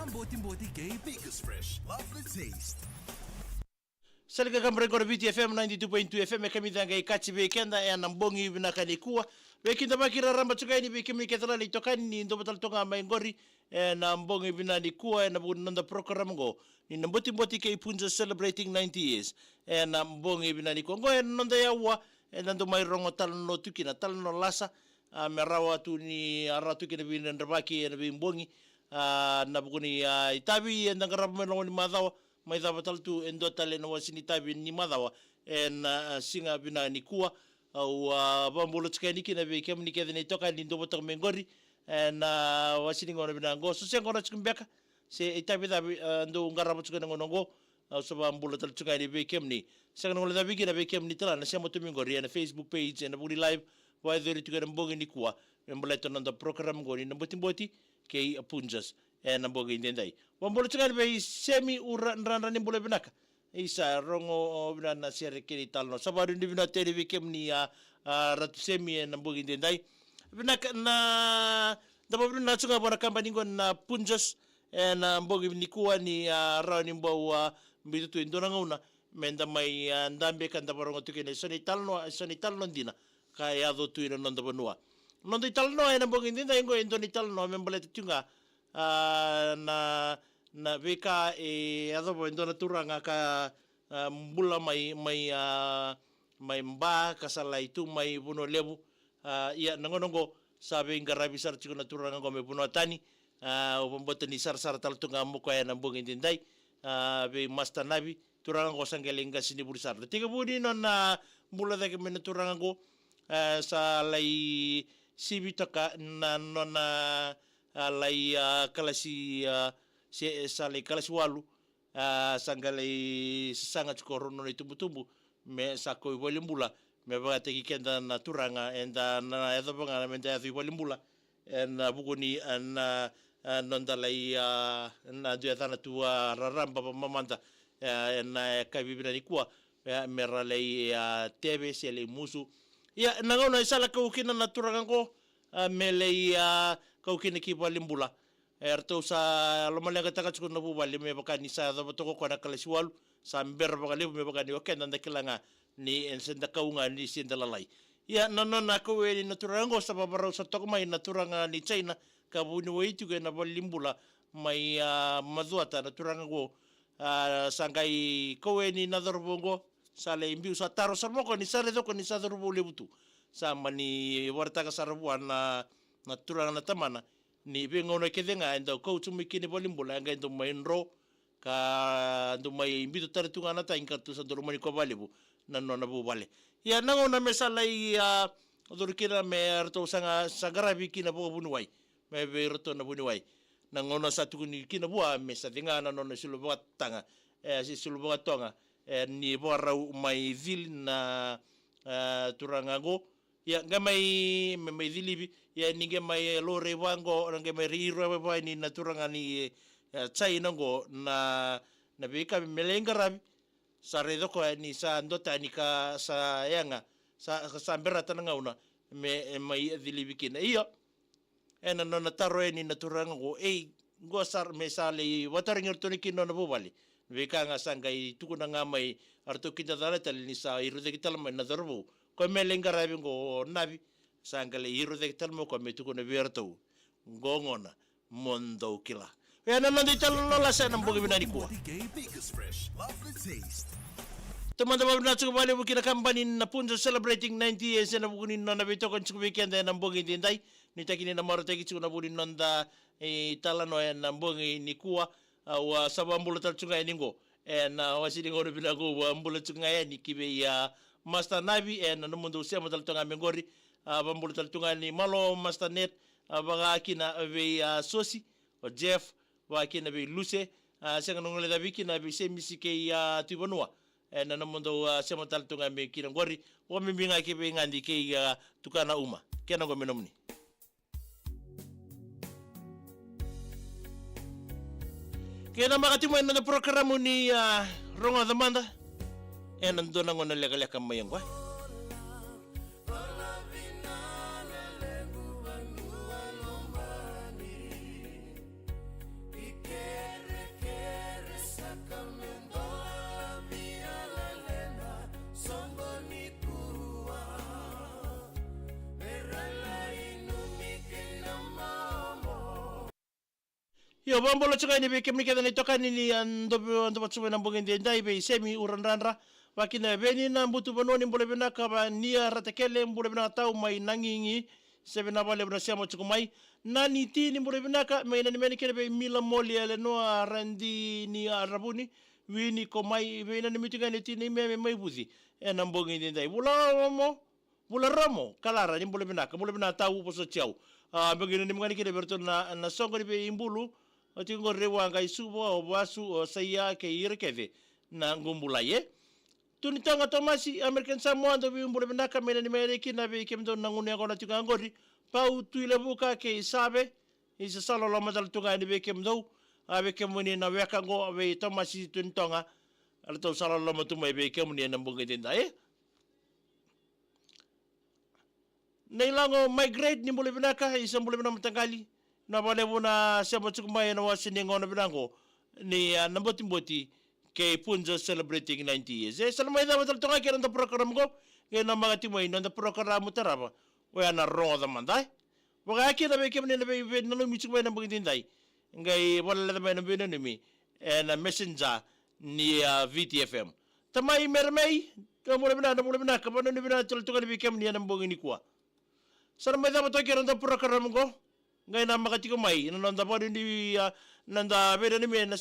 Botiboti gay biggest fresh, lovely taste. Salika kamre ko Biti FM 92.2 FM kami danga ikachi bekenda ya nambongi binaka nikua. Bekinda bakira ramba tukaini bekimi ketala litokani ni ndo batal tonga maingori na mbongi bina nikua na bunanda program go. Ni Botiboti kay Punjas celebrating 90 years. Na mbongi bina nikua go nonda yawa nando mai rongo talanoa tukina talanoa lalasa merawa tu ni aratu kina veidredrevaki na mbongi na bukuni itabi and ngarap melongo ni madawa mai dawa taltu endo talanoa sini tabi ni madawa singa bina nikua au bambolo tskani kina be kemni kedene toka ni ndo botak mengori na wasini ngona bina ngo so sengona tskmbeka se itabi da ndo ngarap tskana ngonongo so bambolo tal tskani be kemni sengona ngola da bigina be kemni tala na sema to mengori na Facebook page na bukuni live wa dheri tukana mbongi nikua mbeleto nanda program ngoni na Botiboti kay Punjas na mbongi indendai wambolo tskani be semi uranda ni mbolo binaka isa rongo binana sere kiri talanoa sabaru ni bina tele kemni ratu semi na mbongi indendai binaka na dabo bina tsunga bona kampani na Punjas na mbongi nikua ni rauni mbawa mbitutu indona ngauna menda mai ndambe kanda barongo tukene soni talanoa dina kaya do tuina nonda banua nonda talanoa na mbongi indendai ngo indoni talanoa membelete tunga na veka adobo indona turanga ka mbula mai mba kasala itu mai buno lebu ya nangonongo sabe ngarabi sar chikuna turanga go me buno tani obombota ni sar taltunga moko ya mbongi indendai be master nabi turanga go sangelenga sini burisar tiga budi nona mbula da ke mena turanga go sa lai sibitaka na nona lai kalasi salai kalasi walu sangalai sanga chukorono itumbu me sako ibolimbula me bagate kikenda na turanga enda na edo banga menda edo ibolimbula na buguni na nonda lai na duetana tua raramba mamanda na kabibina nikua mera lai tebe sele musu ya nangona isala kaukina na turanga ko melei kaukina ki bolimbula erto sa lomalenga takachukun na bubali me bakani sa dabotoko ko na kalasiwalu sa mber bakali me bakani okenda ndakilanga ni ensenda kaunga ni sindalalai ya nonona ko we ni naturango sa babaro sa tokmai naturanga ni China kabuni weitu ke na bolimbula mai maduata naturanga go sangai ko we ni nadorbongo sale imbiu sa taro sarmoko ni sale doko ni sa dorbo lebutu sa mani wartaka sarbuan na naturanga na tamana ni bengono kedenga endo coach mikini bolimbula nga endo mainro ka endo mai imbito tartunga na tainka tu sa dormani ko balibu nanona bu bale ya nangona mesala dorkira me arto sanga sagarabi kina bo bunuai me berto na bunuai nangona sa tukuni kina bua me sa tinga na no silu tanga si silu tonga ni borau mai vil na turangago ya ngamai mai dilibi ya ninge mai lore wango nge mai riro ba ni naturanga ni chai nango na bika melengarabi sa redo ko ni sa ndota ni ka sa yanga sa berata ngauna me mai dilibi kina iyo ena no nataro ni naturanga go go sar me sale watering toni kino na bubali bika nga sangai tukuna nga mai arto kita dala tal ni sa iru de kital mai nadarbu ko melengarabi go nabi sangale iru de kital mo ko me tukuna berto gongona mondo kila ena no de tal lalasa na mbogi binani ko Baker's Fresh. Lovely taste. teman-teman na cukup balik bukina company na Punjas celebrating 90 years na bukunin na nabito kon cukup weekend na mbongi dinday ni takini na maroteki cukup na bukunin nonda talanoa na mbongi nikua wa sabambula talchunga ningo na wasini ngono binago wa mbula chunga ni kibe ya master navi na mundo Sema taltonga mengori bambula talchunga ni malo master net baga kina be sosi o Jeff wa kina be luce senga ngole da bikina be semisike ya tibanua na mundo Sema taltonga me kina ngori wa mimbinga kibe ngandi ke ya tukana uma kena go menomni kena makati mo na programo ni Ronga Damanda nando na ngona lega-lega mayangwa yo bambolo chuka ni beke mike ni toka ni ando batsume na mbongi ndai be semi uranranra wakina beni na mbutu bononi mbole bena ka nia ratekele mbole bena tau mai nangingi sebena bale bena siamo chukumai nani tini mbole bena ka mai nani meni kele be mila moli ele no randi ni arabuni wini komai be nani mitinga ni tini me mai buzi na mbongi ndai bula romo kalara ni mbole bena tau poso chiau mbongi ni mngani kele berto na songo ni be imbulu otingo rewa ngai subo o basu o saya ke irekeve na ngumbula ye tunitanga tomasi American Samoa ndo bimbule benaka mena ni mereki na be kemdo na ngune ko na tinga ngori pau tuile buka ke isabe isa salo lo madal tunga ni be kemdo abe kemuni na weka ngo abe tomasi tuntonga alto salo lo matumai be kemuni na mbunge tinda Nailango migrate ni mbule benaka isa mbule benama tangali na bale buna Sema chukumai na wasini ngono binango ni na Botiboti ke Punjas celebrating 90 years salamay da batal tonga kiran da program ko ke na mga timoy no da program mo taraba o na Ronga Damanda wala kina be kemne na be na mi chukumai na bugin dai ngai wala da na be na mi na messenger ni VTFM tamay mermay ka mo na ka bana ni bina tul tonga be kemne na bugin nikua salamay da batal kiran da program ko ngai na makati ko mai nanda pa ni nanda beda ni me na